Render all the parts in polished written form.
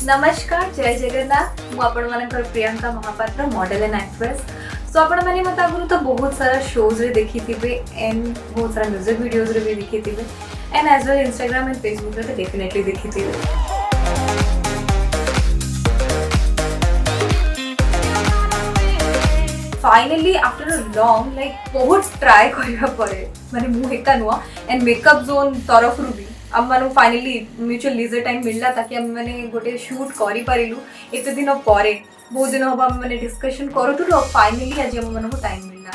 नमस्कार जय जगन्नाथ मु आपण मानकर Priyanka Mahapatra model and actress. So आपण माने मत आगु तो बहुत सारा शोज रे देखि थिबे एंड बहुत सारा म्यूजिक वीडियोज रे भी देखि थिबे and as well Instagram and Facebook रे डेफिनेटली देखि थिबे। Finally after a long like बहुत ट्राई करबा परे माने मु एका नुआ एंड मेकअप जोन तरफ रु भी आम मान फाइनली म्यूचुअल लीजर टाइम मिलला ताकि आम मैंने गोटे शूट करि पारिलु एते दिन परे बहुत दिन हम मैंने डिस्कशन करूथुलु और फाइनली आज हम मानू टाइम मिलला।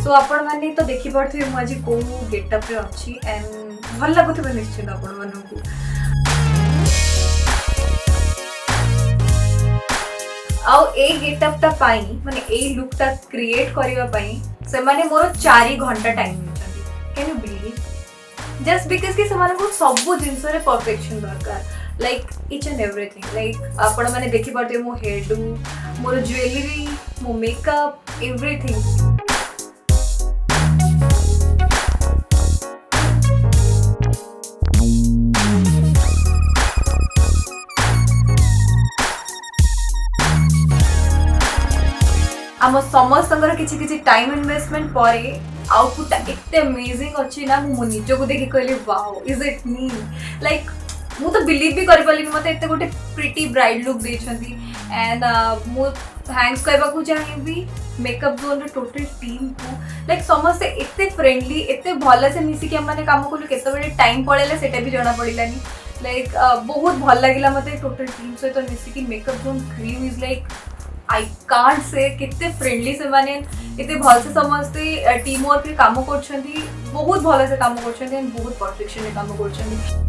सो आपण माने तो देखि पड़थि मु आज को गेटअप रे अछि एंड भल लागुथबे निश्चित आपण मानू आउ ए गेटअप टा पाई माने ए लुक टा क्रिएट करिवा पाई से माने मोर 4 घंटा टाइम मिलछंती। Can you believe just because कि से माने को सब जिंस रे परफेक्शन दरकार like each and everything like आपण माने देखि परते मो हेयर डू मोर ज्वेलरी मो मेकअप एवरीथिंग। आम समस्त किसी किसी टाइम इन्वेस्टमेंट परे आउटपुट एते अमेजिंग अच्छी ना मु निज को देखि कहली wow is it me like मु तो बिलीव भी कर पालिनी मते एते गोटे प्रिटी ब्राइड लुक देछंती एंड मु थैंक्स कहबा को चाहिबी मेकअप जोन रे टोटल टीम को लाइक समस्त एते फ्रेंडली एते भले से मिसी के हम माने काम कोलु केते बेले टाइम पड़ेला सेटा भी जाना पड़िलानी लाइक बहुत भल लागिला मते टोटल टीम से तो मिसी की makeup zone cream is like I can't say कितने फ्रेंडली से माने इतने भल से समझते टीम वर्क रे काम करछंती बहुत भल से काम करछंती एंड बहुत परफेक्शन रे काम करछंती।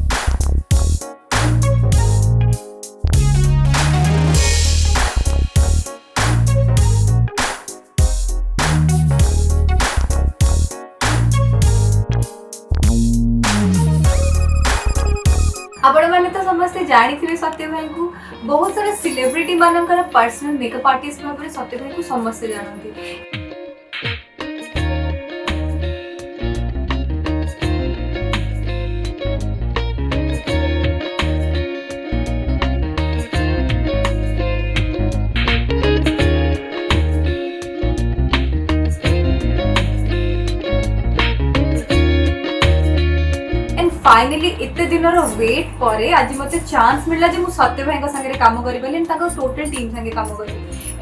आपण माने तो समझते जानी थी सत्य भाई को बहुत सारे सेलिब्रिटी मानकर पर्सनल मेकअप आर्टिस्ट भाबरे सत्य भाई को समझते जानती। फाइनली इतने दिन वेट पर आज मत चांस मिलला जे मु सत्य भाई संगे काम करी पाली एंड टोटल टीम संगे काम करी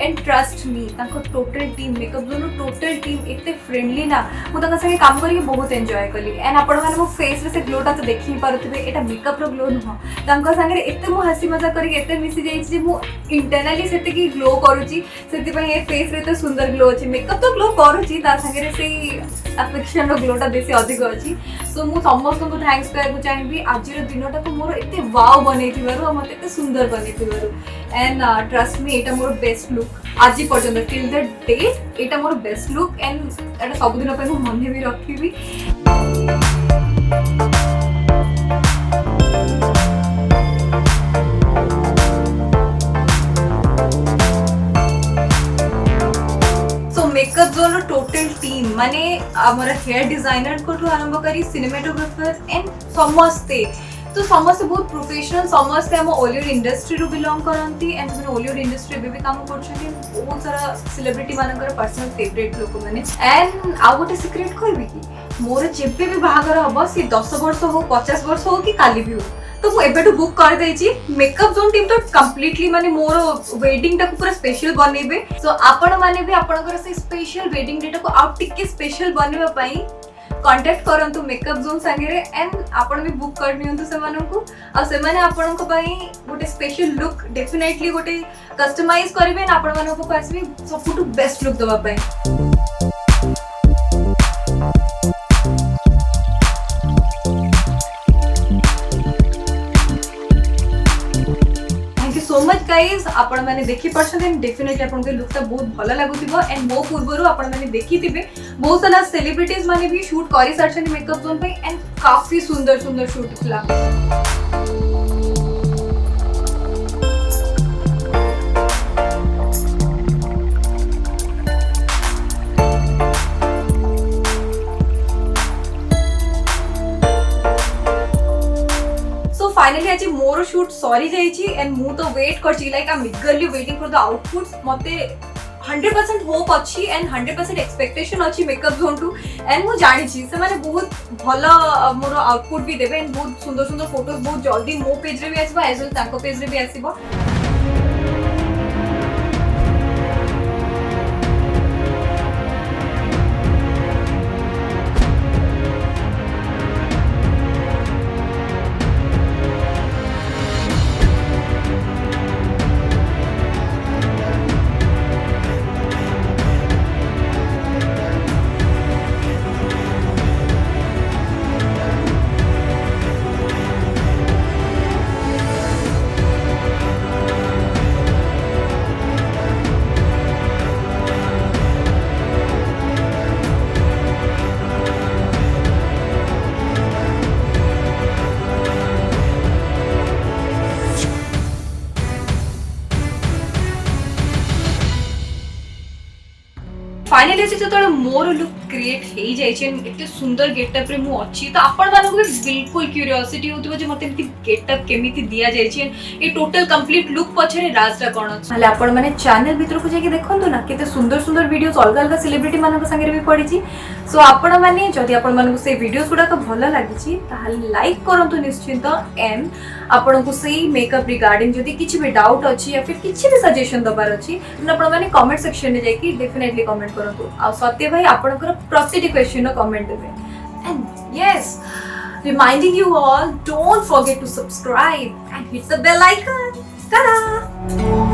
and trust me total team makeup zone total team एते फ्रेंडली ना मु संगे काम करके बहुत एंजॉय कली एंड आपण माने मो फेस रे से ग्लोटा तो देखि पारुथिबे एटा मेकअप रो ग्लो नुह संगे एते मु हसी मजाक करके एते मिसी जाई जे मु इंटरनली सेते की ग्लो करूची सेति पई ए फेस रे तो सुंदर ग्लो अछि मेकअप तो ग्लो करूची ता संगे रे से अफेक्शन रो ग्लोटा बेसी अधिक अछि। सो मु समस्त को थैंक्स कहबो चाहिबी आज रो दिनटा को मोर एते वाव बनेथिबारु मते एते सुंदर बनेथिबारु and trust me Etah more best look आज पर्यंत till the date Etah more best look and एटा सब दिन पे मन भी रखिबी। मेकअप जोन टोटल टीम माने हमर हेयर डिजाइनर को आरंभ करी सिनेमेटोग्राफर एंड समस्ते तो समस्ते बहुत प्रोफेशनल समस्ते हम ओलिवुड इंडस्ट्री रू बिलोंग करंती एंड हम ओलिवुड इंडस्ट्री भी काम करछथि बहुत सारा सेलिब्रिटी मानकर पर्सनल फेवरेट लोक माने एंड आ गोटे सीक्रेट कहबी कि मोर जेबे भी बाहागर हबो सी 10 वर्ष हो 50 वर्ष हो कि काली भी हो तो मु एबेटू बुक कर देछि मेकअप जोन टीम तो कंप्लीटली माने मोर वेडिंग टा को पूरा स्पेशल बनेबे। सो आपण माने भी आपनकर से स्पेशल वेडिंग डेटा को आउट टिके स्पेशल बनेबा पई कांटेक्ट करंतु मेकअप जोन संगे एंड आपण भी बुक कर नियंतु से माननकु आ से माने आपण को पई गोटे स्पेशल लुक डेफिनेटली गोटे कस्टमाइज करबे एंड आपण मानन को पास भी सबटू बेस्ट लुक दबा पई। सो मच गाइस आपण माने देखि परछन एंड डेफिनेटली आपण के लुक ता बहुत भल लागुथिबो एंड मो पूर्वरु आपण माने देखिथिबे बहुत सारा सेलिब्रिटीज माने भी शूट करि सारछन मेकअप जोन पे एंड काफी सुंदर सुंदर शूट थिला। शूट सरी जाइए एंड मु तो वेट करची like I am eagerly waiting for the outputs मते 100% होप अच्छी एंड 100% एक्सपेक्टेशन अच्छी मेकअप जोन टू एंड मु जानी से माने बहुत भल मोर आउटपुट भी देबे एंड बहुत सुंदर सुंदर फोटोज बहुत जल्दी मो पेज रे भी आसीबो एज वेल तांको पेज रे भी आसीबो। फाइनली जो मोर लुक क्रिएट हो जाए एते सुंदर गेटअप रे मु अच्छी तो आपण मानक भी बिल्कुल क्यूरियोसिटी होतबो जे मते एमती गेटअप केमिति दिया जाय छी ए टोटल कंप्लीट लुक पछरे राजटा कोन हले आपण माने चैनल भीतर को जाके देखंतु ना केते सुंदर सुंदर वीडियोस अलग अलग सेलिब्रिटी मानक संगे भी पड़ी छी। सो आपण माने जदि आपण मानक से वीडियोस गुडा को भलो लागि छी ताहले लाइक करंतु निश्चित एंड आपण को सेही मेकअप रिगार्डिंग जदि किछि भी डाउट अछि या फिर किछि भी सजेशन दबार अछि आपण माने कमेंट सेक्शन में जाके डेफिनेटली कमेंट करंतु आ सत्य भाई आपनकर प्रतिटी क्वेश्चन कमेंट देबे and yes reminding you all, don't forget to subscribe and hit the bell icon. Ta-da!